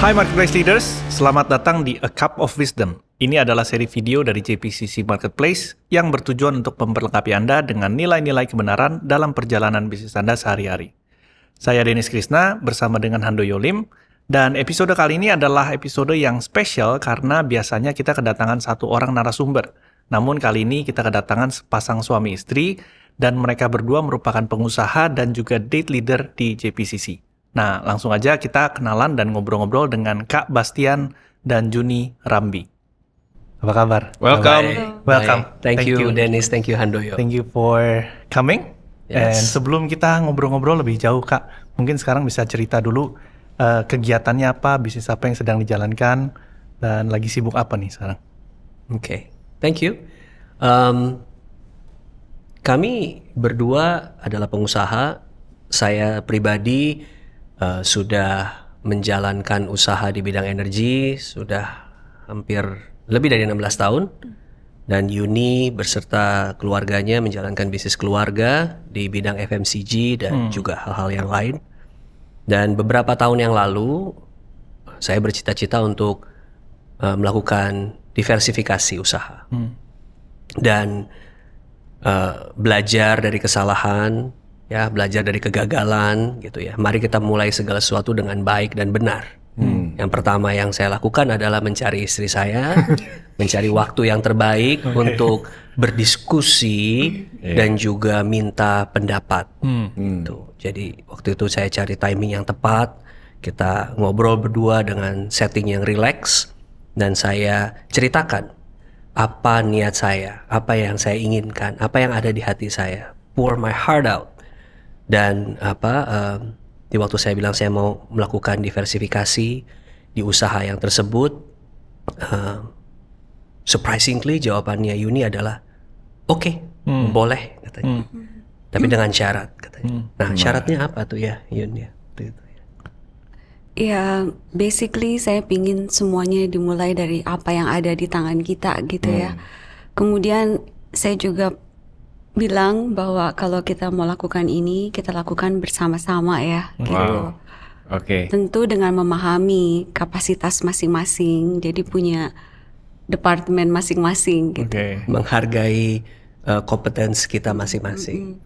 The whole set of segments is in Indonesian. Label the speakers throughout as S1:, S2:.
S1: Hai Marketplace Leaders, selamat datang di A Cup of Wisdom. Ini adalah seri video dari JPCC Marketplace yang bertujuan untuk memperlengkapi Anda dengan nilai-nilai kebenaran dalam perjalanan bisnis Anda sehari-hari. Saya Dennis Krisna bersama dengan Handoyo Lim, dan episode kali ini adalah episode yang spesial karena biasanya kita kedatangan satu orang narasumber. Namun kali ini kita kedatangan sepasang suami istri, dan mereka berdua merupakan pengusaha dan juga date leader di JPCC. Nah, langsung aja kita kenalan dan ngobrol-ngobrol dengan Kak Bastian dan Juni Rambi. Apa kabar?
S2: Welcome.
S1: Welcome.
S2: Thank you Dennis, thank you Handoyo.
S1: Thank you for coming.
S2: Yes.
S1: And sebelum kita ngobrol-ngobrol lebih jauh, Kak, mungkin sekarang bisa cerita dulu kegiatannya apa, bisnis apa yang sedang dijalankan, dan lagi sibuk apa nih sekarang?
S2: Okay, thank you. Kami berdua adalah pengusaha. Saya pribadi sudah menjalankan usaha di bidang energi sudah hampir lebih dari 16 tahun, dan Yuni berserta keluarganya menjalankan bisnis keluarga di bidang FMCG dan juga hal-hal yang lain. Dan beberapa tahun yang lalu saya bercita-cita untuk melakukan diversifikasi usaha dan belajar dari kesalahan, ya, belajar dari kegagalan gitu ya. Mari kita mulai segala sesuatu dengan baik dan benar. Yang pertama yang saya lakukan adalah mencari istri saya, mencari waktu yang terbaik untuk berdiskusi dan juga minta pendapat. Gitu. Jadi waktu itu saya cari timing yang tepat, kita ngobrol berdua dengan setting yang relax, dan saya ceritakan apa niat saya, apa yang saya inginkan, apa yang ada di hati saya, pour my heart out. Dan di waktu saya bilang saya mau melakukan diversifikasi di usaha yang tersebut, surprisingly jawabannya Yuni adalah oke, boleh katanya. Tapi dengan syarat katanya. Nah, syaratnya apa tuh ya Yuni?
S3: Ya, basically saya pingin semuanya dimulai dari apa yang ada di tangan kita gitu ya. Kemudian saya juga bilang bahwa kalau kita mau lakukan ini, kita lakukan bersama-sama ya, gitu.
S1: Oke.
S3: Tentu dengan memahami kapasitas masing-masing, jadi punya departemen masing-masing gitu.
S2: Menghargai kompetensi kita masing-masing.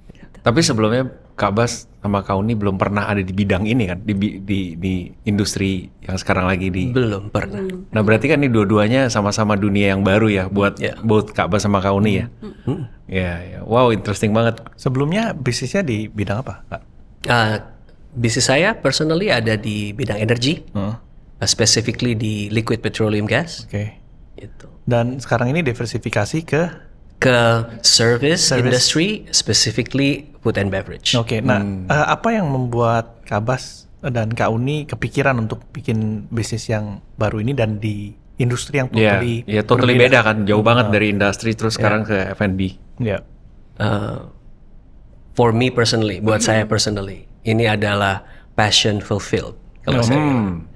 S4: Tapi sebelumnya Kak Bas sama Kak Uni belum pernah ada di bidang ini kan, di industri yang sekarang lagi di.
S2: Belum pernah.
S4: Nah berarti kan ini dua-duanya sama-sama dunia yang baru ya buat both Kak Bas sama Kak Uni ya. Ya, wow, interesting banget.
S1: Sebelumnya bisnisnya di bidang apa, Kak?
S2: Bisnis saya personally ada di bidang energi, specifically di liquid petroleum gas.
S1: Oke.
S2: Gitu.
S1: Dan sekarang ini diversifikasi
S2: ke service industry, specifically food and beverage.
S1: Oke. Nah, apa yang membuat Kak Bas dan Kak Uni kepikiran untuk bikin bisnis yang baru ini dan di industri yang totally
S4: totally beda kan, jauh banget dari industri terus sekarang ke F&B.
S1: Ya.
S2: For me personally, buat saya personally, ini adalah passion fulfilled. Kalau saya bilang.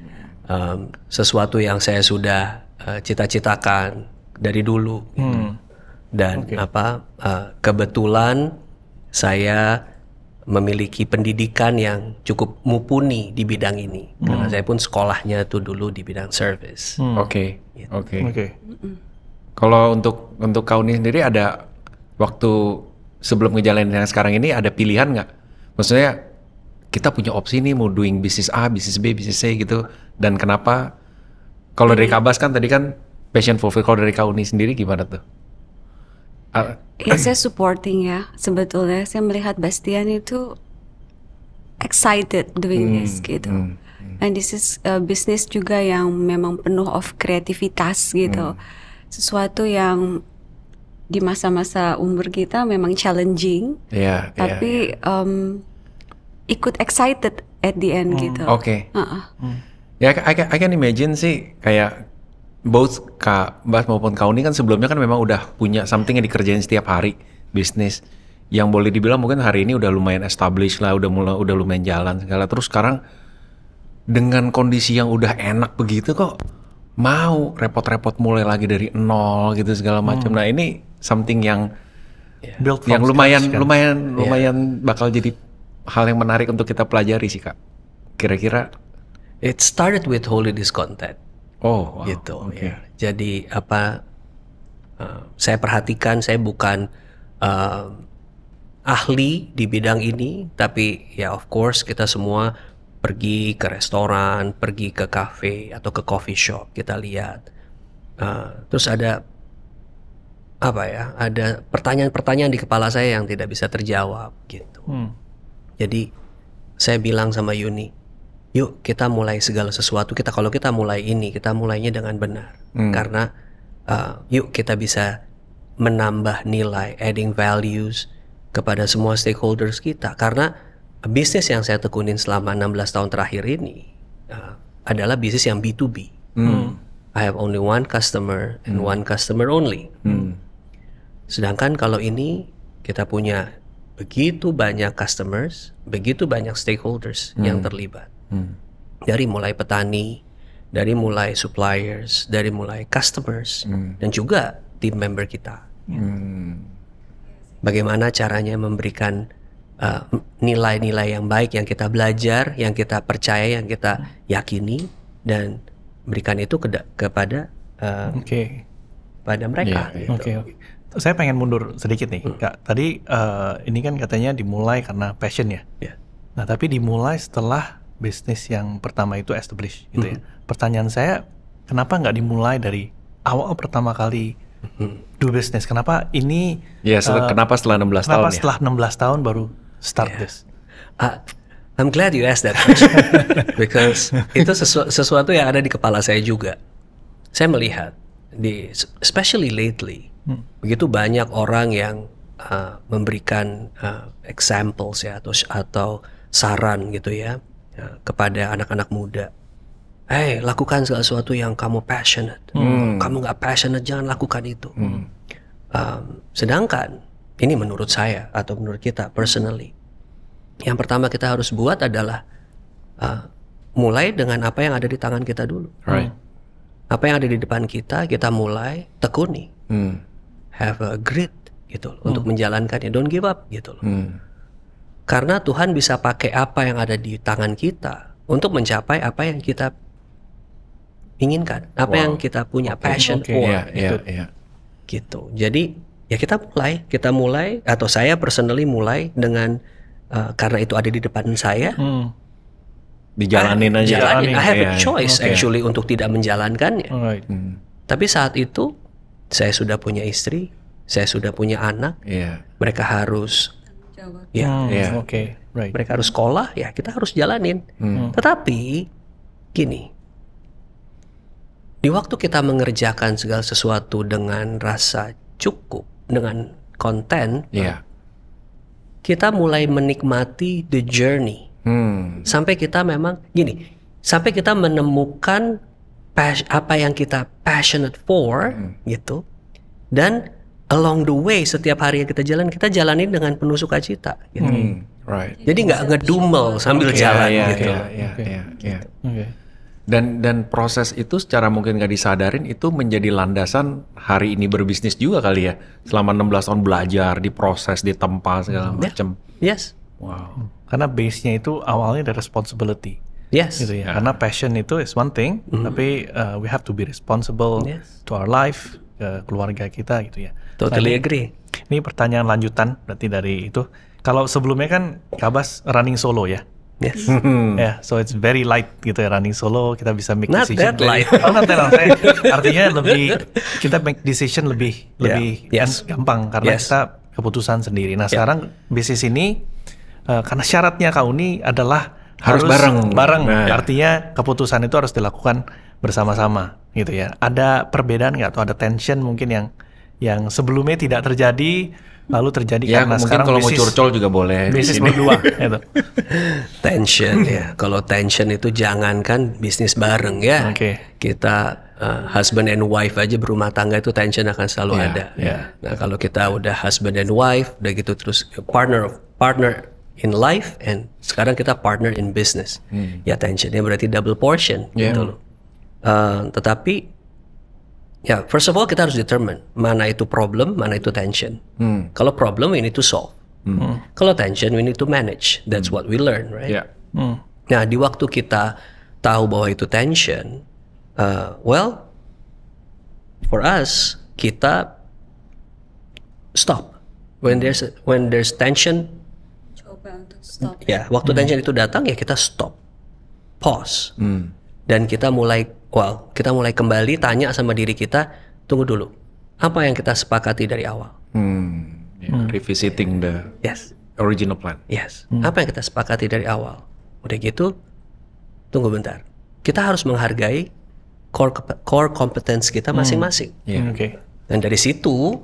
S2: Sesuatu yang saya sudah cita-citakan dari dulu. Dan kebetulan saya memiliki pendidikan yang cukup mumpuni di bidang ini, karena saya pun sekolahnya tuh dulu di bidang service.
S4: Oke. Kalau untuk kau ini sendiri ada waktu sebelum ngejalanin yang sekarang ini ada pilihan nggak? Maksudnya kita punya opsi nih mau doing bisnis A, bisnis B, bisnis C gitu, dan kenapa? Kalau dari Kak Bas kan tadi kan passion fulfill, kalau dari Kak Uni sendiri gimana tuh?
S3: Ya, saya supporting ya. Sebetulnya saya melihat Bastian itu excited doing this gitu. And this is bisnis juga yang memang penuh of kreativitas gitu. Sesuatu yang di masa-masa umur kita memang challenging. Tapi ikut excited at the end gitu.
S4: Oke. Ya, I can imagine sih kayak both Kak Bas maupun Kak Uni kan sebelumnya kan memang udah punya something yang dikerjain setiap hari, bisnis yang boleh dibilang mungkin hari ini udah lumayan established lah, udah lumayan jalan segala. Terus sekarang dengan kondisi yang udah enak begitu kok mau repot-repot mulai lagi dari nol gitu segala macam. Nah ini something yang lumayan bakal jadi hal yang menarik untuk kita pelajari sih Kak. Kira-kira
S2: It started with wholly discontent.
S4: Oh, wow.
S2: Gitu
S4: Oke.
S2: ya. Jadi saya perhatikan, saya bukan ahli di bidang ini, tapi ya of course kita semua pergi ke restoran, pergi ke cafe atau ke coffee shop, kita lihat. Terus ada ada pertanyaan-pertanyaan di kepala saya yang tidak bisa terjawab gitu. Jadi saya bilang sama Yuni, yuk kita mulai segala sesuatu. Kalau kita mulai ini, kita mulainya dengan benar. Karena yuk kita bisa menambah nilai, adding values kepada semua stakeholders kita. Karena bisnis yang saya tekunin selama 16 tahun terakhir ini adalah bisnis yang B2B. I have only one customer and one customer only. Sedangkan kalau ini kita punya begitu banyak customers, begitu banyak stakeholders yang terlibat. Dari mulai petani, dari mulai suppliers, dari mulai customers, dan juga tim member kita. Bagaimana caranya memberikan nilai-nilai yang baik yang kita belajar, yang kita percaya, yang kita yakini, dan berikan itu kepada pada mereka.
S1: Oke. Saya pengen mundur sedikit nih, Kak. Tadi ini kan katanya dimulai karena passion ya. Nah, tapi dimulai setelah bisnis yang pertama itu establish gitu ya. Pertanyaan saya, kenapa nggak dimulai dari awal pertama kali do business? Kenapa ini?
S4: Ya, kenapa setelah 16 tahun?
S1: Kenapa setelah 16 tahun baru start this?
S2: I'm glad you asked that question because itu sesuatu yang ada di kepala saya juga. Saya melihat especially lately, begitu banyak orang yang memberikan examples ya atau saran gitu ya kepada anak-anak muda. Hey, lakukan segala sesuatu yang kamu passionate. Kamu nggak passionate, jangan lakukan itu. Sedangkan ini menurut saya atau menurut kita personally, yang pertama kita harus buat adalah mulai dengan apa yang ada di tangan kita dulu.
S4: Right.
S2: Apa yang ada di depan kita mulai tekuni. Have a grit gitu loh, untuk menjalankannya. Don't give up gitu loh. Karena Tuhan bisa pakai apa yang ada di tangan kita untuk mencapai apa yang kita inginkan, apa yang kita punya passion for. Gitu. Jadi ya kita mulai atau saya personally mulai dengan karena itu ada di depan saya.
S4: Dijalanin aja.
S2: I have a choice actually untuk tidak menjalankannya. Tapi saat itu saya sudah punya istri, saya sudah punya anak. Mereka harus mereka harus sekolah, ya kita harus jalanin. Tetapi gini, di waktu kita mengerjakan segala sesuatu dengan rasa cukup, dengan konten, kita mulai menikmati the journey. Sampai kita memang gini, sampai kita menemukan apa yang kita passionate for gitu. Dan along the way setiap hari yang kita jalanin dengan penuh sukacita gitu. Jadi nggak ngedumel sambil jalan gitu.
S4: Dan proses itu secara mungkin nggak disadarin itu menjadi landasan hari ini berbisnis juga kali ya. Selama 16 tahun belajar, diproses, ditempa segala macam.
S2: Yes.
S1: Wow. Karena base-nya itu awalnya dari responsibility.
S2: Yes.
S1: Gitu ya. Karena passion itu is one thing, tapi we have to be responsible to our life, ke keluarga kita gitu ya.
S2: Totally agree.
S1: Ini pertanyaan lanjutan berarti dari itu. Kalau sebelumnya kan Kabas running solo ya.
S2: Yes.
S1: So it's very light gitu ya, running solo, kita bisa make
S2: Not
S1: decision.
S2: that light.
S1: Not that light. Artinya kita make decision lebih gampang karena kita keputusan sendiri. Nah sekarang bisnis ini karena syaratnya Kak Uni adalah harus bareng. Artinya keputusan itu harus dilakukan bersama-sama gitu ya. Ada perbedaan nggak atau ada tension mungkin yang sebelumnya tidak terjadi lalu terjadi karena sekarang
S4: kalau mau curcol juga boleh.
S1: Bisnis berdua gitu.
S2: Tension ya. Kalau tension itu jangankan bisnis bareng ya. Kita husband and wife aja berumah tangga itu tension akan selalu ada. Nah kalau kita udah husband and wife, udah gitu terus partner in life and sekarang kita partner in business. Ya tensionnya berarti double portion gitu loh. Tetapi ya first of all kita harus determine mana itu problem, mana itu tension. Kalau problem we need to solve. Kalau tension we need to manage. That's what we learn, right? Nah di waktu kita tahu bahwa itu tension, well, for us kita stop when there's tension.
S3: Coba untuk stop.
S2: Ya, waktu tension itu datang ya kita stop, pause, dan kita mulai kembali tanya sama diri kita, tunggu dulu, apa yang kita sepakati dari awal?
S4: Revisiting the
S2: Yes,
S4: original plan.
S2: yes. Apa yang kita sepakati dari awal? Udah gitu, tunggu bentar. Kita harus menghargai core competence kita masing-masing.
S4: Yeah.
S1: Oke.
S2: Dan dari situ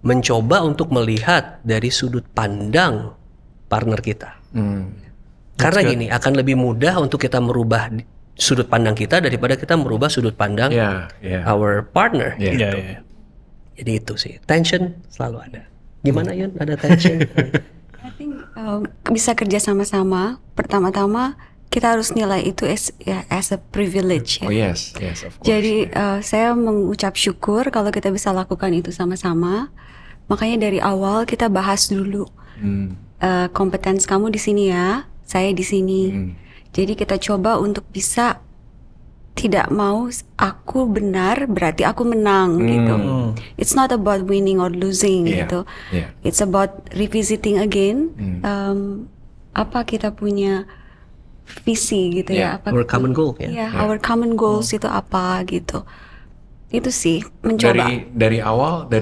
S2: mencoba untuk melihat dari sudut pandang partner kita. Karena gini, akan lebih mudah untuk kita merubah sudut pandang kita daripada kita merubah sudut pandang
S4: Yeah.
S2: our partner.
S4: Yeah.
S2: Gitu.
S1: Iya, iya.
S2: Jadi itu sih, tension selalu ada. Gimana Yun, ada tension?
S3: I think bisa kerja sama-sama. Pertama-tama kita harus nilai itu as a privilege ya.
S4: Oh yes, of course.
S3: Jadi saya mengucap syukur kalau kita bisa lakukan itu sama-sama. Makanya dari awal kita bahas dulu kompetens kamu di sini ya, saya di sini. Jadi kita coba untuk bisa tidak mau aku benar berarti aku menang gitu. It's not about winning or losing
S4: Yeah,
S3: gitu.
S4: yeah.
S3: It's about revisiting again. Apa kita punya visi gitu
S4: Yeah.
S3: ya? Apa
S2: Our common goal, ya.
S3: Yeah, our common goals itu apa gitu. Itu sih mencoba.
S4: Dari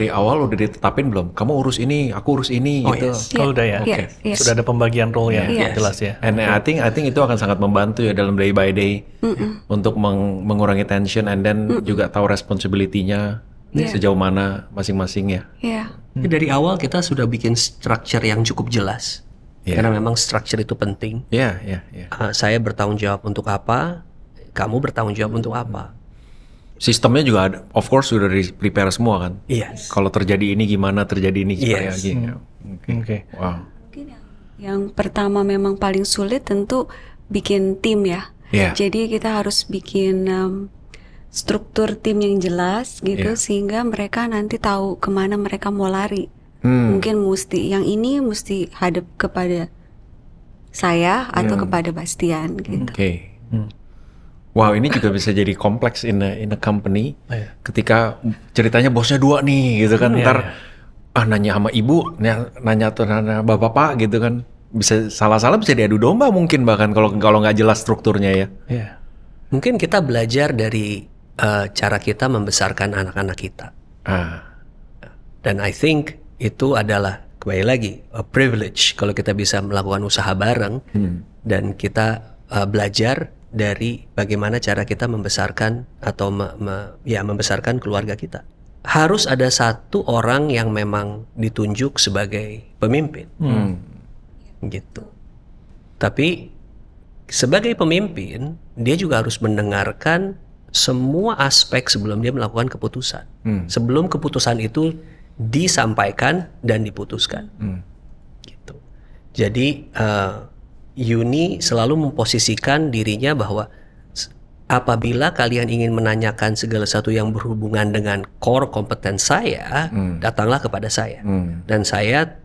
S4: awal udah ditetapin belum? Kamu urus ini, aku urus ini
S2: Oh,
S4: gitu.
S2: yes.
S1: Oh, udah ya.
S3: Iya, iya.
S1: Sudah ada pembagian role yang
S3: Yes.
S1: jelas ya.
S4: And I think itu akan sangat membantu ya dalam day by day untuk mengurangi tension and then juga tahu responsibility-nya sejauh mana masing-masing ya.
S3: Iya.
S2: Jadi dari awal kita sudah bikin structure yang cukup jelas.
S4: Yeah.
S2: Karena memang structure itu penting.
S4: Ya.
S2: Saya bertanggung jawab untuk apa, kamu bertanggung jawab untuk apa.
S4: Sistemnya juga ada, of course sudah prepare semua kan.
S2: Yes.
S4: Kalau terjadi ini gimana, terjadi ini gimana
S2: Yes.
S4: gitu.
S1: Oke.
S4: Wow.
S3: Mungkin yang pertama memang paling sulit tentu bikin tim ya.
S4: Yeah.
S3: Jadi kita harus bikin struktur tim yang jelas gitu
S4: Yeah.
S3: sehingga mereka nanti tahu kemana mereka mau lari.
S4: Hmm.
S3: Mungkin yang ini mesti hadap kepada saya atau kepada Bastian gitu.
S4: Oke. Wow, ini juga bisa jadi kompleks in a company.
S1: Iya.
S4: Ketika ceritanya bosnya dua nih, gitu kan. Ntar nanya sama ibu, nanya bapak-bapak gitu kan. Bisa salah-salah bisa diadu domba mungkin bahkan kalau nggak jelas strukturnya ya.
S1: Iya.
S2: Mungkin kita belajar dari cara kita membesarkan anak-anak kita. Dan I think itu adalah kembali lagi a privilege kalau kita bisa melakukan usaha bareng dan kita belajar dari bagaimana cara kita membesarkan atau membesarkan keluarga kita. Harus ada satu orang yang memang ditunjuk sebagai pemimpin, gitu. Tapi sebagai pemimpin dia juga harus mendengarkan semua aspek sebelum dia melakukan keputusan. Sebelum keputusan itu disampaikan dan diputuskan, gitu. Jadi Yuni selalu memposisikan dirinya bahwa apabila kalian ingin menanyakan segala sesuatu yang berhubungan dengan core kompetens saya, datanglah kepada saya. Dan saya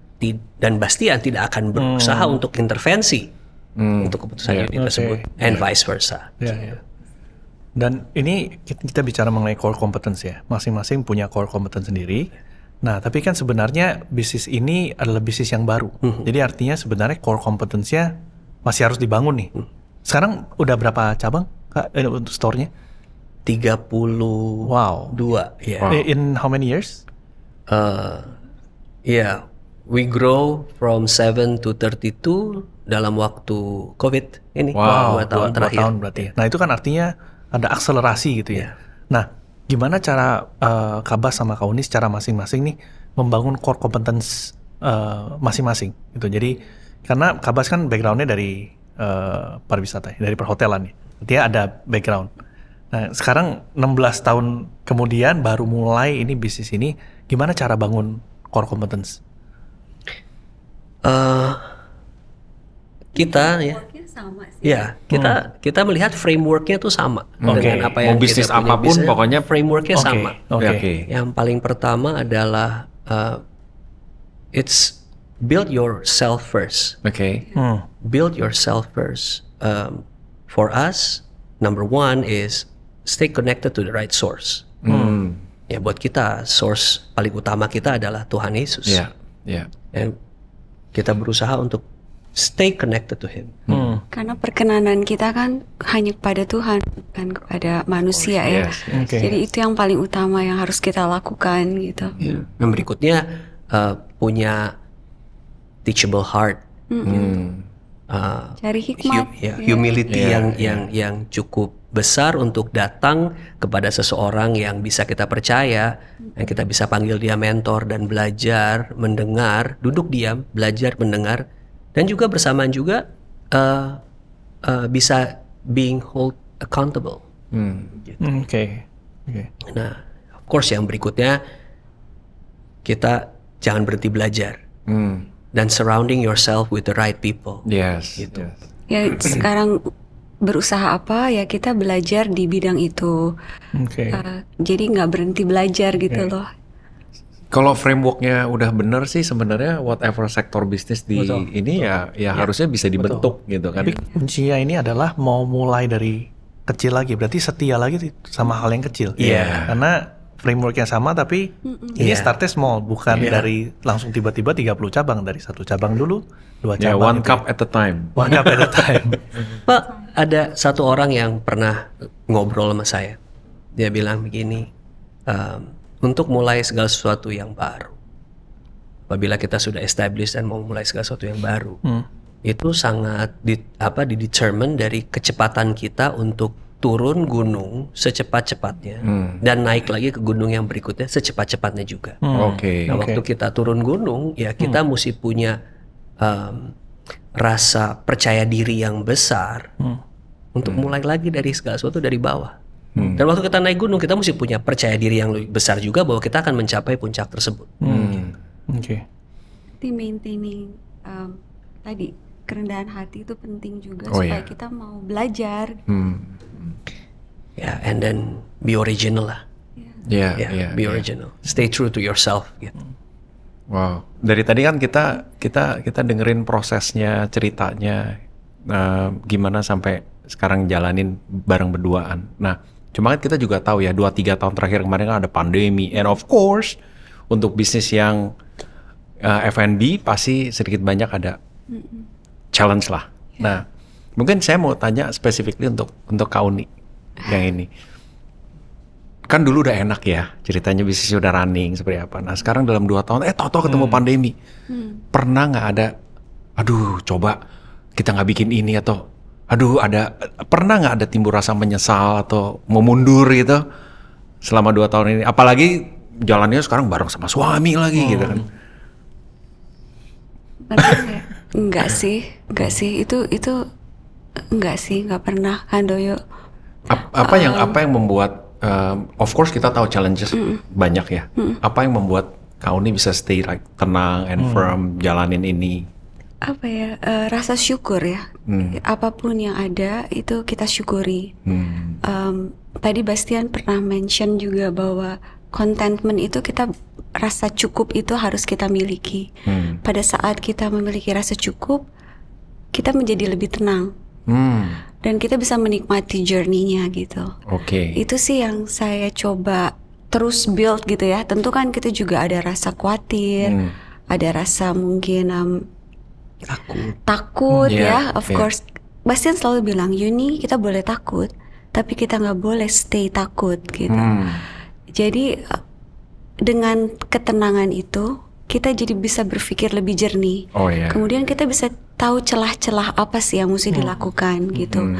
S2: dan Bastian tidak akan berusaha untuk intervensi untuk keputusan Yuni tersebut, and vice versa.
S1: Ya. Dan ini kita bicara mengenai core competence ya. Masing-masing punya core competence sendiri. Nah, tapi kan sebenarnya bisnis ini adalah bisnis yang baru. Jadi artinya sebenarnya core competence-nya masih harus dibangun nih. Sekarang udah berapa cabang Kak, untuk store-nya?
S2: 32.
S1: Wow.
S2: Ya.
S1: In how many years?
S2: Yeah, we grow from 7 to 32 dalam waktu COVID ini.
S4: Wow,
S2: 2 tahun
S1: Dua
S2: terakhir.
S1: tahun berarti. Nah, itu kan artinya ada akselerasi gitu ya. Nah, gimana cara Kabas sama Kak Uni secara masing-masing nih membangun core competence masing-masing gitu. Jadi karena Kabas kan background-nya dari pariwisata, dari perhotelan ya. Dia ada background. Nah, sekarang 16 tahun kemudian baru mulai ini bisnis ini, gimana cara bangun core competence?
S2: Kita ya.
S3: Worknya sama sih.
S2: Ya, kita melihat frameworknya tuh sama dengan apa yang
S4: Mau bisnis
S2: kita punya.
S4: apapun
S2: Bisnis,
S4: pokoknya
S2: frameworknya sama.
S1: Oke.
S2: Yang paling pertama adalah it's build yourself first.
S4: Oke.
S2: Build yourself first. For us, number one is stay connected to the right source. Ya buat kita source paling utama kita adalah Tuhan Yesus. Dan kita berusaha untuk stay connected to Him.
S3: Karena perkenanan kita kan hanya kepada Tuhan, bukan kepada manusia ya. Jadi itu yang paling utama yang harus kita lakukan gitu.
S2: Yang berikutnya punya teachable heart.
S3: Cari hikmat.
S2: Humility yang cukup besar untuk datang kepada seseorang yang bisa kita percaya, yang kita bisa panggil dia mentor dan belajar, mendengar, duduk diam, belajar, mendengar, dan juga bersamaan juga bisa being hold accountable. Nah, of course yang berikutnya kita jangan berhenti belajar dan surrounding yourself with the right people. Gitu.
S3: Ya sekarang berusaha apa ya kita belajar di bidang itu. Jadi nggak berhenti belajar gitu loh.
S4: Kalau frameworknya udah bener sih sebenarnya whatever sektor bisnis di ini ya harusnya bisa dibentuk gitu kan.
S1: Tapi kuncinya ini adalah mau mulai dari kecil lagi, berarti setia lagi sama hal yang kecil. Karena frameworknya sama tapi ini startnya small, bukan dari langsung tiba-tiba 30 cabang, dari satu cabang dulu, 2 cabang.
S4: One cup at a time.
S1: One cup at a time.
S2: Pak, ada satu orang yang pernah ngobrol sama saya. Dia bilang begini, untuk mulai segala sesuatu yang baru, apabila kita sudah established dan mau mulai segala sesuatu yang baru, itu sangat didetermine dari kecepatan kita untuk turun gunung secepat-cepatnya dan naik lagi ke gunung yang berikutnya secepat-cepatnya juga. Waktu kita turun gunung, ya kita mesti punya rasa percaya diri yang besar untuk mulai lagi dari segala sesuatu dari bawah. Dan waktu kita naik gunung, kita mesti punya percaya diri yang lebih besar juga bahwa kita akan mencapai puncak tersebut.
S3: Jadi maintaining tadi kerendahan hati itu penting juga supaya kita mau belajar.
S2: And then be original lah. Be original. Stay true to yourself. Gitu.
S4: Wow. Dari tadi kan kita dengerin prosesnya, ceritanya, gimana sampai sekarang jalanin bareng berduaan. Nah, cuma kan kita juga tahu ya 2-3 tahun terakhir kemarin kan ada pandemi, and of course untuk bisnis yang F&B pasti sedikit banyak ada challenge lah. Nah, mungkin saya mau tanya specifically untuk Kak Uni yang ini. Kan dulu udah enak ya ceritanya, bisnisnya udah running seperti apa. Nah sekarang dalam 2 tahun tahu-tahu ketemu pandemi. Pernah nggak ada coba kita nggak bikin ini, atau pernah nggak ada timbul rasa menyesal atau mau mundur gitu selama 2 tahun ini, apalagi jalannya sekarang bareng sama suami lagi gitu kan?
S3: Enggak sih itu enggak sih, nggak pernah kan Doyo.
S4: Apa yang membuat of course kita tahu challenges banyak ya. Apa yang membuat Kak Uni bisa stay tenang and firm jalanin ini?
S3: Rasa syukur ya. Apapun yang ada itu kita syukuri. Tadi Bastian pernah mention juga bahwa contentment itu kita rasa cukup itu harus kita miliki. Pada saat kita memiliki rasa cukup, kita menjadi lebih tenang. Dan kita bisa menikmati journey-nya gitu. Itu sih yang saya coba terus build gitu ya. Tentu kan kita juga ada rasa khawatir, ada rasa mungkin takut ya. Of course, Bastian selalu bilang, Yuni kita boleh takut, tapi kita nggak boleh stay takut gitu. Jadi dengan ketenangan itu kita jadi bisa berpikir lebih jernih. Kemudian kita bisa tahu celah-celah apa sih yang mesti dilakukan gitu.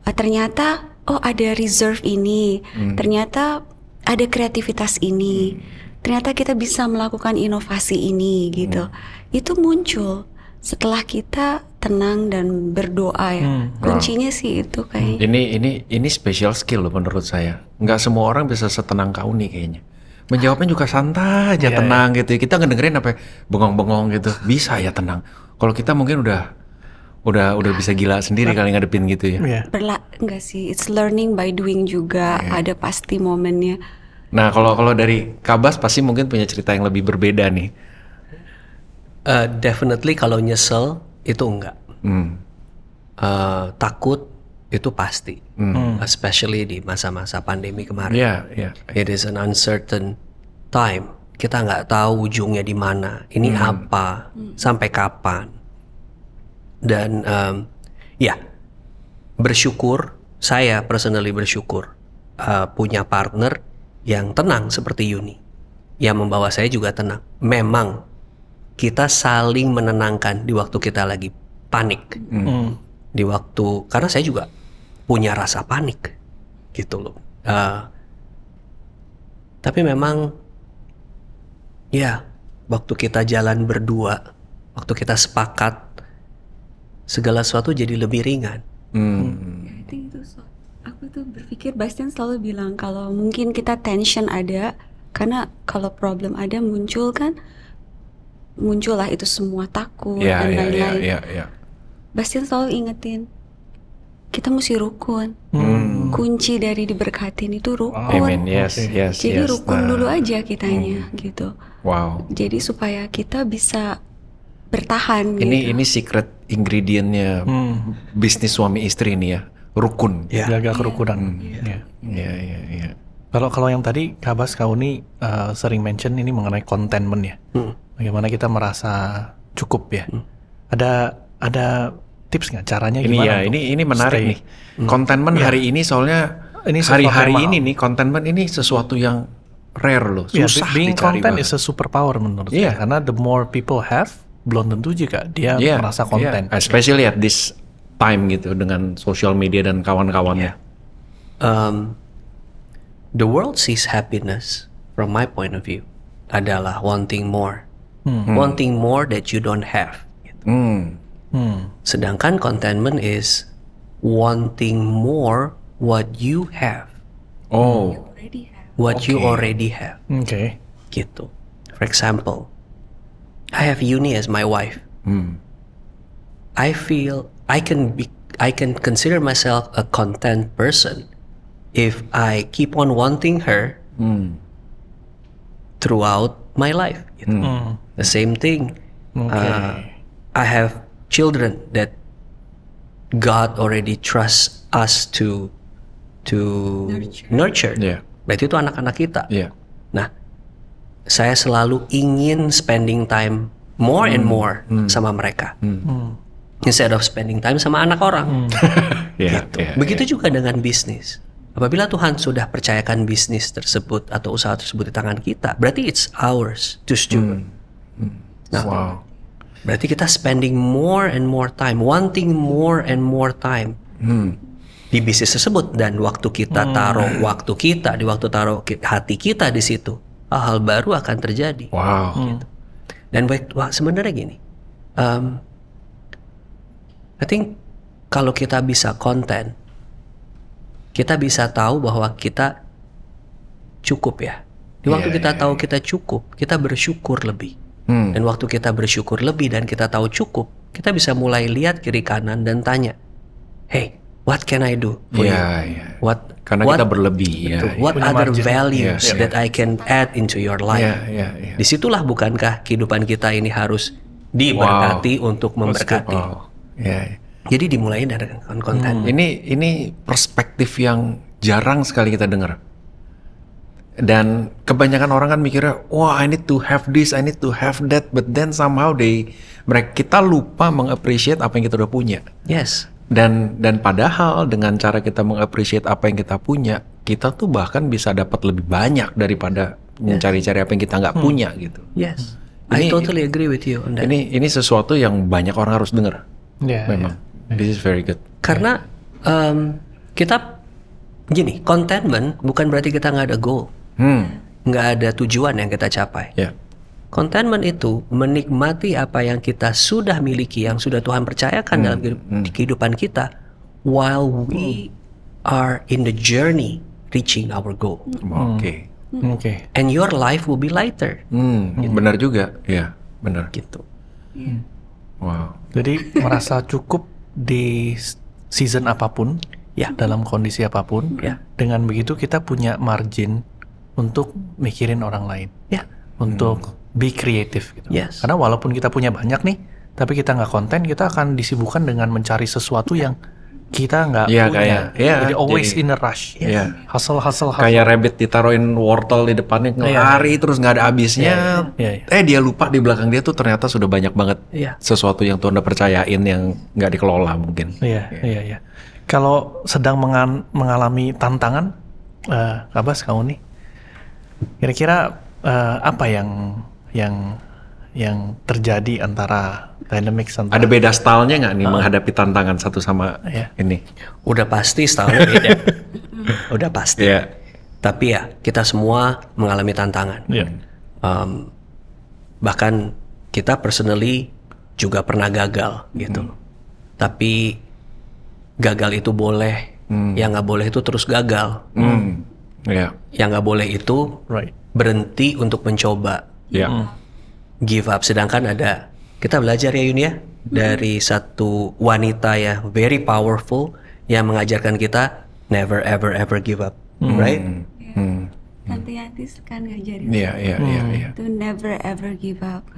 S3: Ternyata ada reserve ini, ternyata ada kreativitas ini, ternyata kita bisa melakukan inovasi ini gitu. Itu muncul setelah kita tenang dan berdoa ya. Kuncinya sih itu kayaknya.
S4: Ini special skill loh menurut saya. Nggak semua orang bisa setenang Kak Uni kayaknya. Menjawabnya juga santai aja, tenang gitu. Kita ngedengerin apa bengong-bengong gitu. Bisa ya tenang. Kalau kita mungkin udah bisa gila sendiri kali ngadepin gitu ya.
S3: Enggak sih, it's learning by doing juga. Ada pasti momennya.
S4: Nah, kalau dari Kabas pasti mungkin punya cerita yang lebih berbeda nih.
S2: Definitely kalau nyesel itu enggak. Takut itu pasti, especially di masa-masa pandemi kemarin.
S4: Yeah.
S2: It is an uncertain time. Kita nggak tahu ujungnya di mana. Ini apa, sampai kapan. Dan bersyukur, saya personally bersyukur punya partner yang tenang seperti Yuni, yang membawa saya juga tenang. Memang kita saling menenangkan di waktu kita lagi panik. Di waktu, karena saya juga punya rasa panik gitu loh. Tapi memang waktu kita jalan berdua, waktu kita sepakat, segala sesuatu jadi lebih ringan.
S3: I think itu aku tuh berpikir Bastian selalu bilang kalau mungkin kita tension ada, karena kalau problem ada muncullah itu semua takut dan lain-lain. Bastian selalu ingetin kita mesti rukun. Kunci dari diberkatin itu rukun.
S4: Amen. Yes.
S3: Jadi rukun dulu aja kitanya gitu.
S4: Wow.
S3: Jadi supaya kita bisa bertahan.
S4: Ini secret ingredientnya bisnis suami istri ini ya, rukun.
S1: Jaga kerukunan.
S4: Iya.
S1: Kalau yang tadi Kak Uni sering mention ini mengenai contentment ya. Bagaimana kita merasa cukup ya. Ada tips nggak caranya
S4: Ini
S1: gimana?
S4: ya, ini menarik nih. Contentment hari ini soalnya
S1: Ini
S4: hari-hari
S1: sesuatu yang
S4: ini nih contentment ini sesuatu yang rare loh, susah
S1: being
S4: dicari
S1: content
S4: banget.
S1: is a superpower menurut saya. Karena the more people have, belum tentu juga dia merasa konten.
S4: Especially at this time gitu dengan social media dan kawan-kawannya.
S2: The world sees happiness from my point of view adalah wanting more, wanting more that you don't have. Sedangkan contentment is wanting more what you have, what you already have.
S1: Oke.
S2: Gitu. For example, I have Yuni as my wife. I feel I can consider myself a content person if I keep on wanting her throughout my life. Gitu. The same thing. I have children that God already trusts us to nurture. Berarti itu anak-anak kita. Nah, saya selalu ingin spending time more and more sama mereka, instead of spending time sama anak orang. Begitu juga dengan bisnis. Apabila Tuhan sudah percayakan bisnis tersebut atau usaha tersebut di tangan kita, berarti it's ours to steward. Nah, berarti kita spending more and more time, wanting more and more time di bisnis tersebut, dan waktu kita taruh waktu kita, taruh hati kita di situ, hal-hal baru akan terjadi. Gitu. Dan sebenarnya gini, I think kalau kita bisa konten, kita bisa tahu bahwa kita cukup ya. Di waktu kita tahu kita cukup, kita bersyukur lebih. Dan waktu kita bersyukur lebih dan kita tahu cukup, kita bisa mulai lihat kiri kanan dan tanya, hey, what can I do for you?
S4: Karena kita berlebih.
S2: What other values that I can add into your life? Disitulah bukankah kehidupan kita ini harus diberkati untuk memberkati? Jadi dimulai dari konten.
S4: Ini perspektif yang jarang sekali kita dengar. Dan kebanyakan orang kan mikirnya, wah, I need to have this, I need to have that, but then somehow kita lupa meng-appreciate apa yang kita udah punya.
S2: Yes.
S4: Dan padahal dengan cara kita meng-appreciate apa yang kita punya, kita tuh bahkan bisa dapat lebih banyak daripada mencari-cari apa yang kita nggak punya gitu.
S2: Yes. I totally agree with you on that.
S4: Ini sesuatu yang banyak orang harus dengar. Memang. This is very good.
S2: Karena kita gini, contentment bukan berarti kita nggak ada goal. Nggak ada tujuan yang kita capai. Contentment itu menikmati apa yang kita sudah miliki, yang sudah Tuhan percayakan dalam kehidupan kita, while we are in the journey reaching our goal. And your life will be lighter.
S4: Benar juga, ya, benar.
S2: Gitu.
S4: Wow.
S1: Jadi merasa cukup di season apapun, dalam kondisi apapun. Dengan begitu kita punya margin untuk mikirin orang lain, untuk be kreatif gitu. Karena walaupun kita punya banyak nih, tapi kita nggak konten, kita akan disibukkan dengan mencari sesuatu yang kita nggak
S4: Iya,
S1: punya.
S4: kayak, iya,
S1: Jadi always
S4: jadi-
S1: in a rush.
S4: Iya.
S1: Hustle.
S4: Kayak rabbit ditaruhin wortel di depannya ngelari terus nggak ada habisnya.
S1: Iya.
S4: Dia lupa di belakang dia tuh ternyata sudah banyak banget
S2: Iya.
S4: sesuatu yang Tuhan udah percayain yang nggak dikelola mungkin.
S1: Iya. Kalau sedang mengalami tantangan, Kak Bas, kamu nih, kira-kira apa yang terjadi antara dynamics antara
S4: Ada beda stylenya nggak nih menghadapi tantangan satu sama
S1: Iya.
S4: ini?
S2: Udah pasti stylenya beda. Udah pasti.
S4: Iya.
S2: Tapi ya kita semua mengalami tantangan.
S1: Iya.
S2: Bahkan kita personally juga pernah gagal gitu. Tapi gagal itu boleh. Yang nggak boleh itu terus gagal.
S4: Iya.
S2: Yang nggak boleh itu
S1: Right.
S2: berhenti untuk mencoba.
S4: Iya.
S2: Give up. Sedangkan kita belajar ya Yun ya dari satu wanita ya very powerful yang mengajarkan kita never ever give up, right?
S3: Tante Yanti kan ngajarin
S4: Iya.
S3: to never ever give up.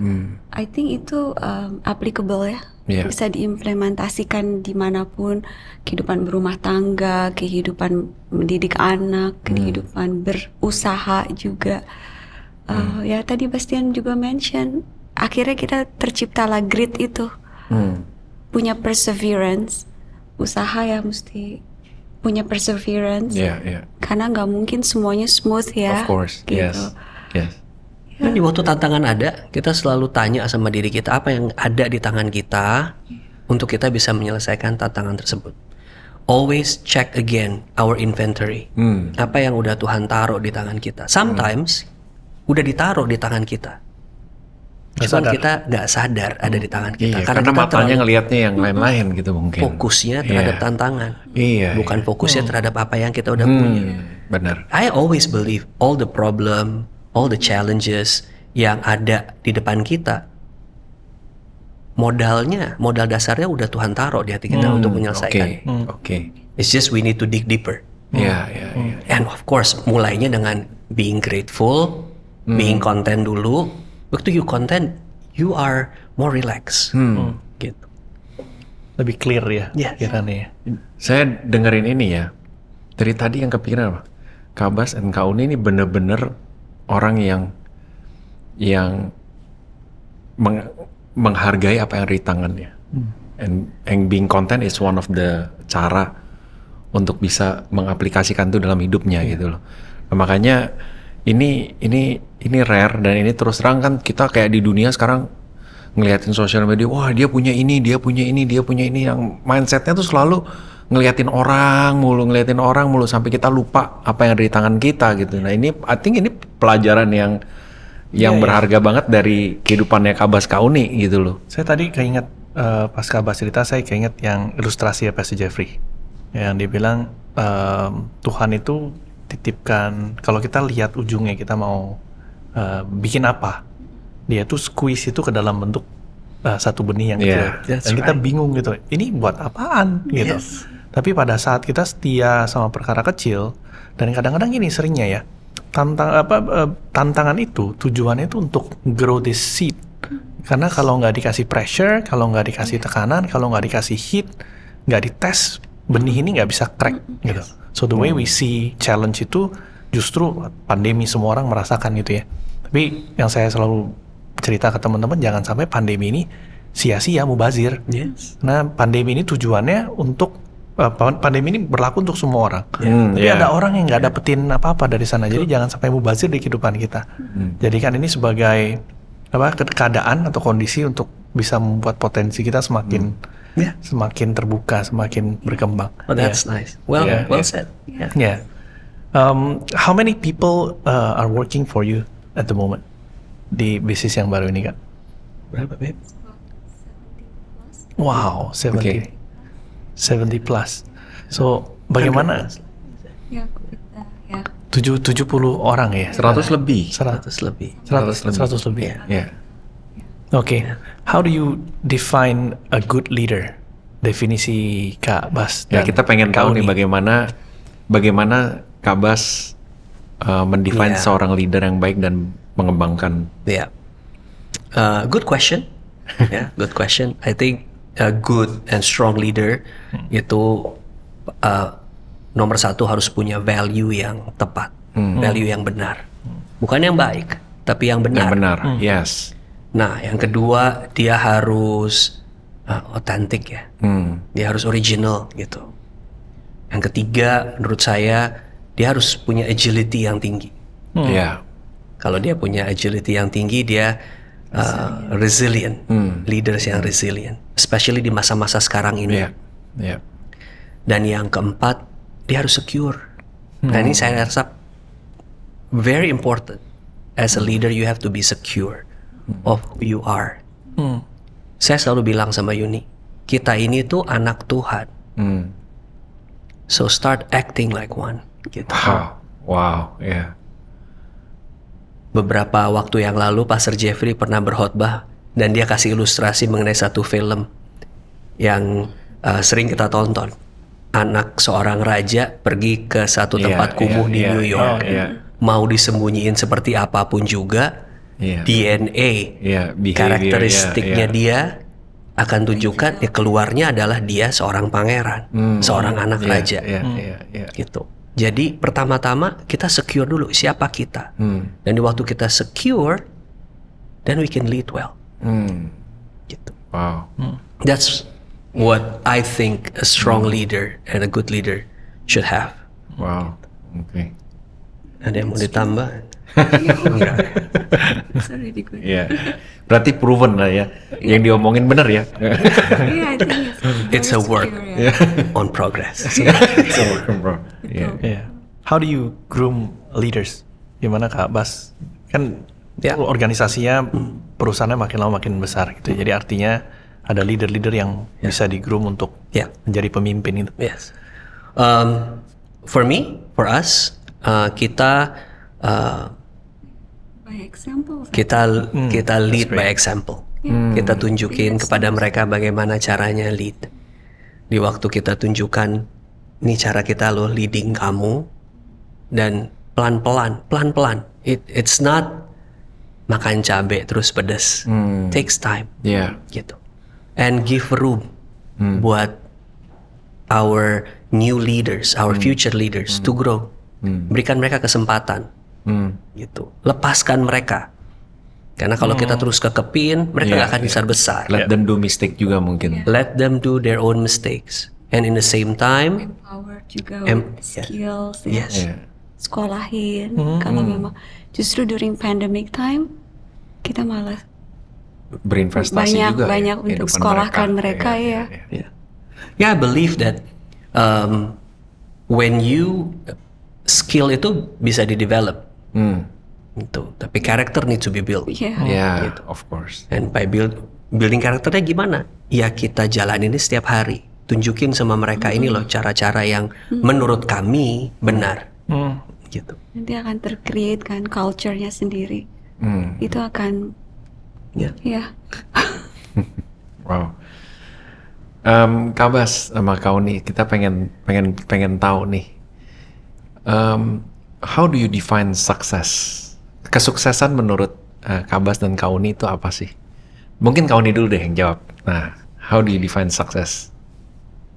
S3: I think itu applicable ya,
S4: Iya.
S3: bisa diimplementasikan dimanapun, kehidupan berumah tangga, kehidupan mendidik anak, kehidupan berusaha juga. Ya tadi Bastian juga mention, akhirnya kita terciptalah grit itu, punya perseverance, usaha ya mesti punya perseverance.
S4: Iya.
S3: Karena nggak mungkin semuanya smooth ya.
S4: Of course.
S3: Gitu.
S4: Yes.
S2: Dan di waktu tantangan ada, kita selalu tanya sama diri kita apa yang ada di tangan kita untuk kita bisa menyelesaikan tantangan tersebut. Always check again our inventory. Apa yang udah Tuhan taruh di tangan kita. Sometimes udah ditaruh di tangan kita. Cuman kita nggak sadar ada di tangan kita.
S4: Iya, karena
S2: kita
S4: matanya
S2: terlalu
S4: ngelihatnya yang lain-lain gitu mungkin.
S2: fokusnya terhadap
S4: Iya.
S2: tantangan.
S4: Iya.
S2: Bukan fokusnya terhadap apa yang kita udah punya.
S4: Benar.
S2: I always believe all the problem, all the challenges yang ada di depan kita, modal dasarnya udah Tuhan taruh di hati kita untuk menyelesaikan.
S4: Oke.
S2: It's just we need to dig deeper.
S4: Iya.
S2: And of course, mulainya dengan being grateful, being content dulu. Waktu you content, you are more relaxed. Gitu.
S1: Lebih clear ya
S2: Yes.
S1: pikirannya ya.
S4: Saya dengerin ini ya. Dari tadi yang kepikiran apa? Kak Bas dan Kak Uni ini bener-bener orang yang menghargai apa yang ada di tangannya. And being content is one of the cara untuk bisa mengaplikasikan itu dalam hidupnya gitu loh. Nah, makanya ini rare dan ini terus terang kan kita kayak di dunia sekarang ngeliatin sosial media, wah dia punya ini yang mindsetnya tuh selalu ngeliatin orang mulu sampai kita lupa apa yang ada di tangan kita gitu. Nah ini I think ini pelajaran yang berharga banget dari kehidupannya Kak Bas Kak Uni gitu loh.
S1: Saya tadi keinget pas Kak Bas cerita, saya keinget yang ilustrasi ya Pastor Jeffrey, yang dia bilang Tuhan itu titipkan, kalau kita lihat ujungnya kita mau bikin apa, dia tuh squeeze itu ke dalam bentuk satu benih yang kecil, dan kita bingung gitu, ini buat apaan gitu. Tapi pada saat kita setia sama perkara kecil, dan kadang-kadang gini seringnya ya, tantangan itu tujuannya itu untuk grow this seed. Karena kalau nggak dikasih pressure, kalau nggak dikasih tekanan, kalau nggak dikasih heat, nggak dites, benih ini nggak bisa crack gitu. So the way we see challenge itu justru pandemi, semua orang merasakan gitu ya. Tapi yang saya selalu cerita ke teman-teman, jangan sampai pandemi ini sia-sia mubazir. Nah pandemi ini tujuannya untuk pandemi ini berlaku untuk semua orang. Tapi ada orang yang nggak dapetin apa-apa dari sana. Jadi jangan sampai mubazir di kehidupan kita. Jadikan ini sebagai keadaan atau kondisi untuk bisa membuat potensi kita semakin terbuka, semakin berkembang.
S2: Oh, that's nice. Well said.
S1: Yeah. How many people are working for you at the moment di bisnis yang baru ini, Kak?
S2: Berapa, Babe?
S1: Wow, 70 plus. So, bagaimana?
S3: Ya, kita ya.
S1: 70 orang ya?
S4: 100 lebih.
S2: 100 lebih.
S1: 100 lebih.
S4: Ya.
S1: Oke. How do you define a good leader? Definisi Kak Bas.
S4: Ya
S1: dan
S4: kita pengen
S1: Kak
S4: tahu nih
S1: Uni.
S4: bagaimana Kak Bas mendefine seorang leader yang baik dan mengembangkan.
S2: Yeah. Good question. Good question. I think a good and strong leader itu nomor satu harus punya value yang tepat, value yang benar, bukan yang baik, tapi yang benar.
S4: Yang benar, yes.
S2: Nah, yang kedua dia harus authentic ya, dia harus original gitu. Yang ketiga, menurut saya dia harus punya agility yang tinggi.
S4: Yeah.
S2: Kalau dia punya agility yang tinggi, dia resilient, leaders yang resilient, especially di masa-masa sekarang ini.
S4: Yeah. Yeah.
S2: Dan yang keempat, dia harus secure. Nah, ini saya rasa very important. As a leader, you have to be secure of who you are. Saya selalu bilang sama Yuni, kita ini tuh anak Tuhan. So start acting like one. Gitu.
S4: Wow, yeah.
S2: Beberapa waktu yang lalu, Pastor Jeffrey pernah berkhotbah dan dia kasih ilustrasi mengenai satu film yang sering kita tonton. Anak seorang raja pergi ke satu tempat kumuh di New York. Mau disembunyiin seperti apapun juga, DNA, karakteristiknya dia akan tunjukkan keluarnya adalah dia seorang pangeran, seorang anak raja. Gitu. Jadi pertama-tama kita secure dulu siapa kita. Dan di waktu kita secure, then we can lead well. Gitu.
S4: Wow.
S2: That's what I think a strong leader and a good leader should have.
S4: Wow. Okay.
S2: Ada yang mau ditambah?
S3: Sorry, good.
S4: Yeah. Berarti proven lah ya. Yang diomongin benar ya.
S3: Yeah, I think
S2: It's a work on progress.
S4: It's a work in progress. Yeah.
S1: Yeah. How do you groom leaders? Gimana Kak Bas? Kan organisasinya, perusahaannya makin lama makin besar gitu. Jadi artinya ada leader-leader yang bisa di-groom untuk menjadi pemimpin itu.
S2: Yes. For me, for us, kita
S3: by example.
S2: Kita lead by example. Kita tunjukin kepada mereka bagaimana caranya lead. Di waktu kita tunjukkan, ini cara kita loh leading kamu, dan pelan-pelan. It's not makan cabai terus pedas. Takes time.
S4: Yeah.
S2: Gitu. And give room buat our new leaders, our future leaders to grow. Berikan mereka kesempatan. Gitu. Lepaskan mereka. Karena kalau kita terus kekepin, mereka gak akan besar.
S4: Let them do mistake juga mungkin.
S2: Let them do their own mistakes. And in the same time,
S3: Empower juga with skills. Sekolahin. Kalau memang justru during pandemic time, kita malah
S4: berinvestasi juga
S3: banyak untuk sekolahkan mereka ya.
S2: Yeah, I believe that when you skill itu bisa di-develop. Gitu. Tapi karakter need to be built.
S4: Yeah, of course.
S2: And by building karakternya gimana? Ya kita jalanin ini setiap hari. Tunjukin sama mereka ini loh cara-cara yang menurut kami benar. Gitu.
S3: Nanti akan tercreate kan culture-nya sendiri. Itu akan
S4: Wow. Kabas sama kau nih, kita pengen tahu nih. How do you define success? Kesuksesan menurut Kabas dan Kauni itu apa sih? Mungkin Kauni dulu deh yang jawab. Nah, how do you define success?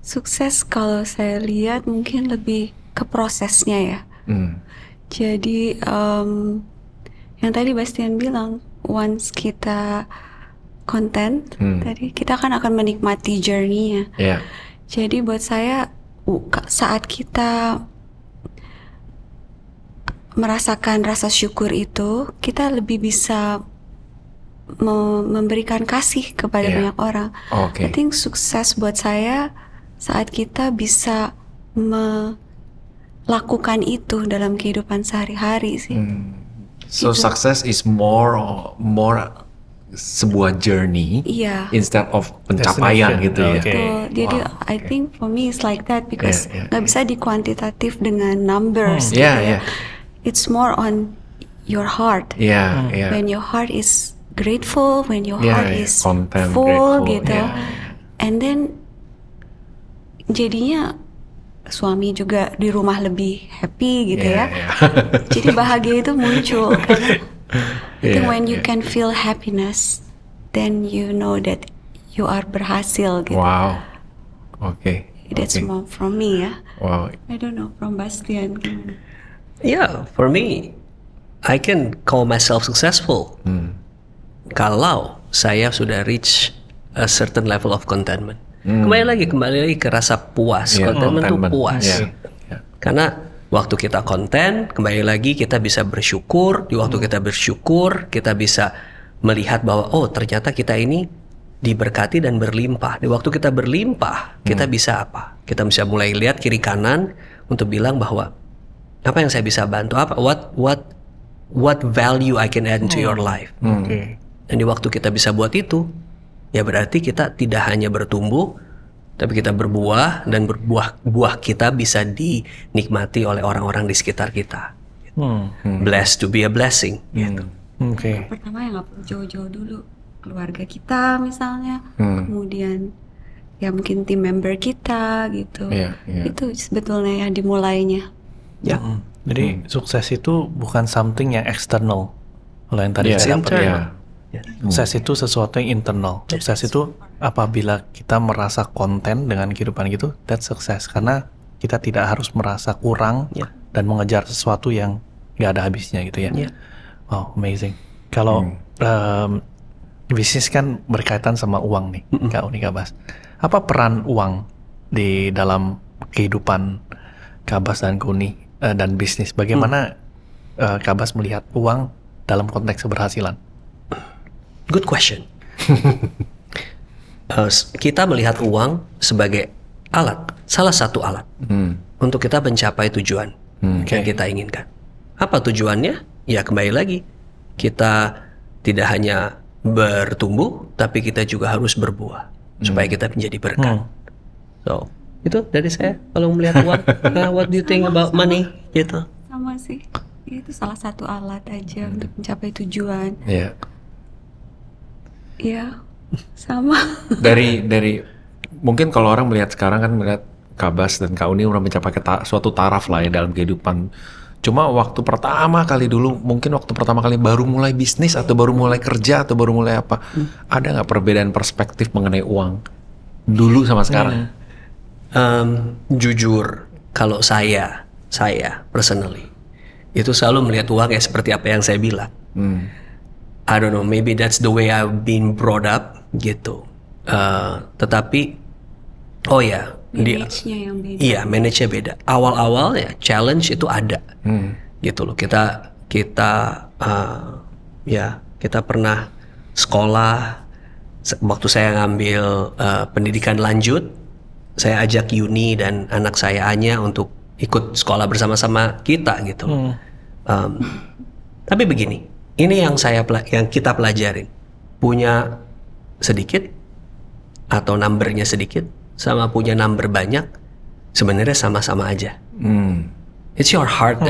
S3: Sukses kalau saya lihat mungkin lebih ke prosesnya ya. Jadi yang tadi Bastian bilang, once kita content, tadi kita akan menikmati journey-nya. Jadi buat saya saat kita merasakan rasa syukur itu, kita lebih bisa memberikan kasih kepada banyak orang. I think sukses buat saya saat kita bisa melakukan itu dalam kehidupan sehari-hari sih.
S4: So success is more sebuah journey instead of pencapaian gitu ya.
S3: Jadi I think for me it's like that because nggak bisa dikuantitatif dengan numbers. It's more on your heart. When your heart is grateful, when your heart is
S4: content,
S3: full
S4: grateful,
S3: gitu, and then jadinya suami juga di rumah lebih happy gitu ya. Jadi bahagia itu muncul karena I think when you can feel happiness, then you know that you are berhasil gitu.
S4: Wow.
S3: That's
S4: Okay.
S3: more from me ya.
S4: Wow.
S3: I don't know from Bastian gimana.
S2: Yeah, for me, I can call myself successful kalau saya sudah reach a certain level of contentment. Kembali lagi ke rasa puas.
S4: Yeah,
S2: Contentment tuh
S4: contentment.
S2: puas.
S4: Yeah, yeah.
S2: Karena waktu kita konten, kembali lagi kita bisa bersyukur. Di waktu kita bersyukur, kita bisa melihat bahwa oh ternyata kita ini diberkati dan berlimpah. Di waktu kita berlimpah, kita bisa apa? Kita bisa mulai lihat kiri kanan untuk bilang bahwa apa yang saya bisa bantu, apa what value I can add into your life.
S1: Oke.
S2: Dan di waktu kita bisa buat itu, ya berarti kita tidak hanya bertumbuh, tapi kita berbuah, dan buah kita bisa dinikmati oleh orang-orang di sekitar kita. Blessed to be a blessing. Gitu.
S1: Oke.
S3: Pertama ya nggak perlu jauh-jauh dulu, keluarga kita misalnya, kemudian ya mungkin tim member kita gitu.
S4: Iya, iya.
S3: Itu sebetulnya ya dimulainya.
S2: Ya.
S1: Jadi sukses itu bukan something yang eksternal. Kalau yang tadi
S4: Yeah,
S1: saya dapat
S2: internal.
S1: ya. Sukses itu sesuatu yang internal. Sukses itu apabila kita merasa konten dengan kehidupan gitu, that's sukses. Karena kita tidak harus merasa kurang
S2: Ya.
S1: dan mengejar sesuatu yang nggak ada habisnya gitu ya.
S2: Ya.
S1: Wow, amazing. Kalau bisnis kan berkaitan sama uang nih, Kak Uni, Kak Bas. Apa peran uang di dalam kehidupan Kak Bas dan Kak Uni dan bisnis? Bagaimana Kak Bas melihat uang dalam konteks keberhasilan?
S2: Good question. Kita melihat uang sebagai alat, salah satu alat untuk kita mencapai tujuan yang kita inginkan. Apa tujuannya? Ya kembali lagi, kita tidak hanya bertumbuh, tapi kita juga harus berbuah supaya kita menjadi berkat. So itu dari saya kalau melihat uang. What do you think about money? Gitu.
S3: Sama sih, itu salah satu alat aja untuk mencapai tujuan.
S4: Iya.
S3: Ya, sama.
S4: Dari mungkin kalau orang melihat sekarang kan melihat Kak Bas dan Kak Uni udah mencapai suatu taraf lah ya dalam kehidupan. Cuma waktu pertama kali dulu, mungkin waktu pertama kali baru mulai bisnis atau baru mulai kerja atau baru mulai apa, ada nggak perbedaan perspektif mengenai uang dulu sama sekarang?
S2: Jujur, kalau saya personally itu selalu melihat uang ya seperti apa yang saya bilang. I don't know, maybe that's the way I've been brought up gitu. Tetapi, oh ya,
S3: Manage-nya yang beda.
S2: iya manage-nya beda. Awal-awal ya challenge itu ada, gitu loh. Kita kita pernah sekolah. Waktu saya ngambil pendidikan lanjut, saya ajak Yuni dan anak saya Anya untuk ikut sekolah bersama-sama kita gitu loh. Tapi begini. Ini yang kita pelajarin, punya sedikit atau numbernya sedikit sama punya number banyak sebenarnya sama-sama aja. It's your heart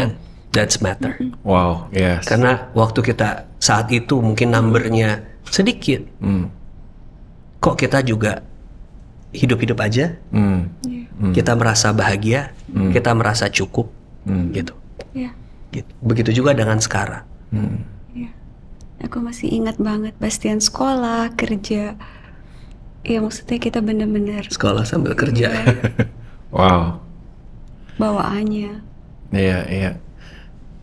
S2: that's matter.
S4: Wow, yes.
S2: Karena waktu kita saat itu mungkin numbernya sedikit, kok kita juga hidup-hidup aja, kita merasa bahagia, kita merasa cukup, gitu.
S3: Ya,
S2: Gitu. Begitu juga dengan sekarang.
S3: ya. Aku masih ingat banget Bastian sekolah, kerja. Ya maksudnya kita bener-bener
S2: Sekolah sambil kerja.
S4: Wow.
S3: bawaannya.
S4: Iya, iya.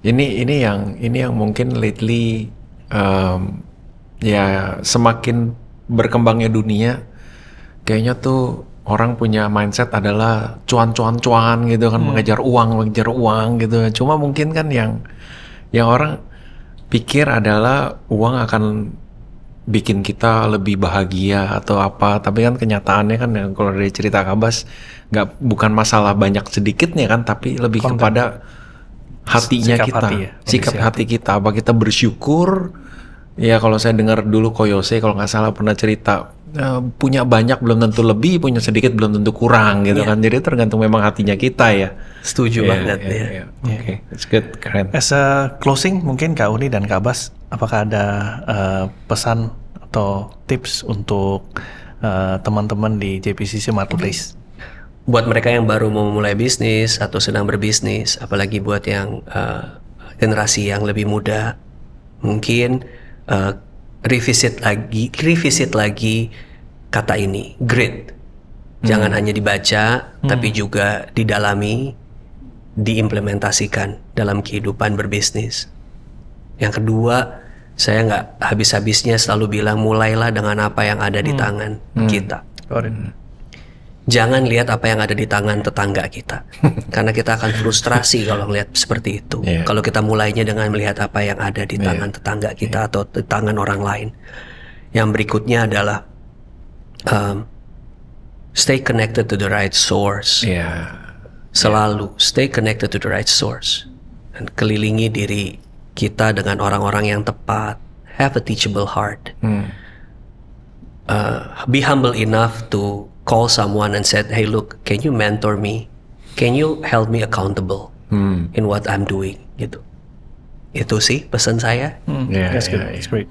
S4: Ini yang mungkin lately ya semakin berkembangnya dunia, kayaknya tuh orang punya mindset adalah cuan gitu kan, mengejar uang gitu. Cuma mungkin kan yang orang pikir adalah uang akan bikin kita lebih bahagia atau apa, tapi kan kenyataannya kan kalau dari cerita Kak Bas bukan masalah banyak sedikitnya kan, tapi lebih kepada hatinya
S1: Sikap
S4: kita,
S1: hati ya,
S4: sikap
S1: kondisi
S4: hati kita, apa kita bersyukur. Ya kalau saya dengar dulu Koyose kalau nggak salah pernah cerita, punya banyak belum tentu lebih, punya sedikit belum tentu kurang gitu kan, jadi tergantung memang hatinya kita ya.
S2: Setuju banget ya.
S4: Oke, it's good, keren.
S1: As a closing, mungkin Kak Uni dan Kak Bas, apakah ada pesan atau tips untuk teman-teman di JPCC Marketplace?
S2: Buat mereka yang baru mau memulai bisnis atau sedang berbisnis, apalagi buat yang generasi yang lebih muda, mungkin revisit lagi kata ini, grit. Jangan hanya dibaca, tapi juga didalami, diimplementasikan dalam kehidupan berbisnis. Yang kedua, saya nggak habis-habisnya selalu bilang mulailah dengan apa yang ada di tangan kita. Jangan lihat apa yang ada di tangan tetangga kita, karena kita akan frustrasi kalau lihat seperti itu. Kalau kita mulainya dengan melihat apa yang ada di tangan tetangga kita atau di tangan orang lain. Yang berikutnya adalah stay connected to the right source. Selalu stay connected to the right source. Dan kelilingi diri kita dengan orang-orang yang tepat. Have a teachable heart. Be humble enough to call someone and said, hey look, can you mentor me? Can you help me accountable in what I'm doing? Gitu. Itu sih pesan saya.
S1: That's good. That's great.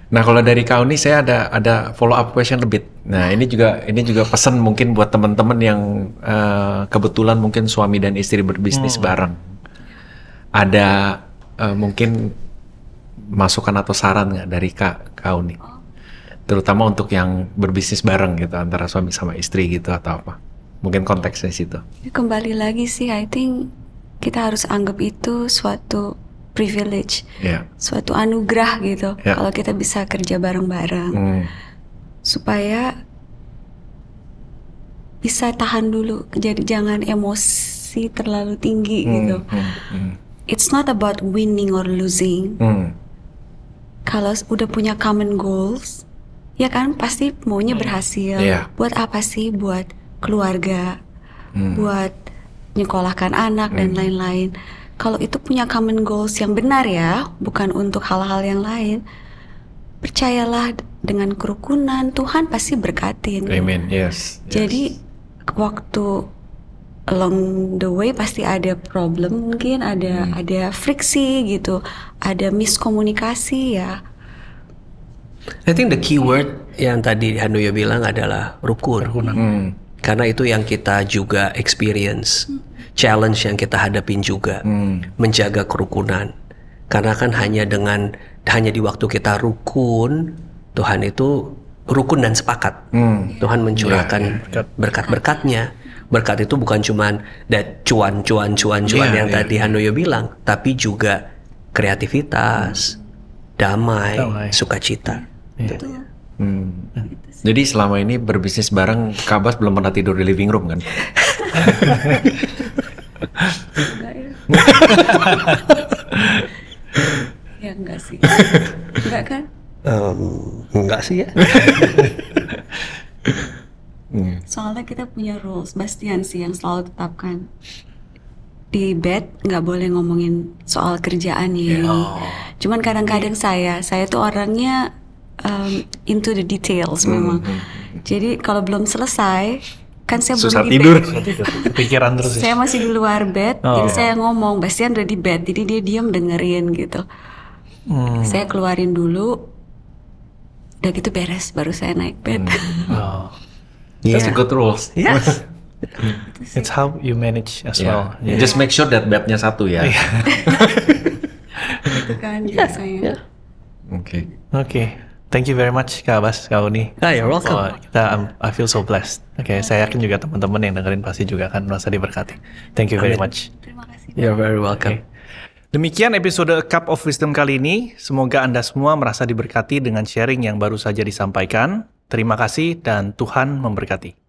S4: Nah kalau dari Kak Uni saya ada follow up question a bit. Nah ini juga pesan mungkin buat teman-teman yang kebetulan mungkin suami dan istri berbisnis bareng. Ada mungkin masukan atau saran nggak dari Kak Uni? Terutama untuk yang berbisnis bareng gitu antara suami sama istri gitu atau apa? Mungkin konteksnya situ.
S3: Kembali lagi sih, I think kita harus anggap itu suatu privilege, suatu anugerah gitu. Kalau kita bisa kerja bareng-bareng, supaya bisa tahan dulu, jadi jangan emosi terlalu tinggi gitu. It's not about winning or losing. Kalau udah punya common goals, ya kan pasti maunya berhasil. Buat apa sih? Buat keluarga, buat nyekolahkan anak dan lain-lain. Kalau itu punya common goals yang benar ya, bukan untuk hal-hal yang lain, percayalah dengan kerukunan Tuhan pasti berkatin.
S4: Amen. Yes.
S3: Jadi waktu along the way pasti ada problem, mungkin ada friksi gitu, ada miskomunikasi ya.
S2: I think the key word yang tadi Handoyo bilang adalah rukun. Karena itu yang kita juga experience. Challenge yang kita hadapin juga. Menjaga kerukunan. Karena kan hanya di waktu kita rukun, Tuhan itu rukun dan sepakat. Tuhan mencurahkan berkat-berkatnya. Berkat itu bukan cuman cuan yang tadi Handoyo bilang, tapi juga kreativitas, damai, sukacita.
S4: Jadi selama ini berbisnis bareng, Kak Bas belum pernah tidur di living room kan?
S3: Enggak ya? Ya enggak sih. Enggak kan?
S2: Enggak sih ya.
S3: Soalnya kita punya rules, Bastian sih yang selalu tetapkan. Di bed nggak boleh ngomongin soal kerjaan ya. Cuman kadang-kadang saya tuh orangnya into the details memang. Jadi kalau belum selesai, kan saya
S4: susah
S3: belum di
S4: tidur.
S3: bed.
S1: Kepikiran terus.
S3: Saya masih di luar bed, jadi saya ngomong, Bastian udah di bed, jadi dia diam dengerin gitu. Saya keluarin dulu, udah gitu beres, baru saya naik bed.
S4: That's a good rules.
S2: Yes.
S1: It's how you manage as well.
S4: Just make sure that bednya satu ya.
S3: Itu kan biasanya.
S1: Oke. Thank you very much Kak Bas, Kak Uni.
S2: You're welcome.
S1: I feel so blessed. Saya yakin juga teman-teman yang dengerin pasti juga akan merasa diberkati. Thank you very much.
S3: Terima kasih.
S2: You're very welcome.
S1: Demikian episode A Cup of Wisdom kali ini. Semoga Anda semua merasa diberkati dengan sharing yang baru saja disampaikan. Terima kasih dan Tuhan memberkati.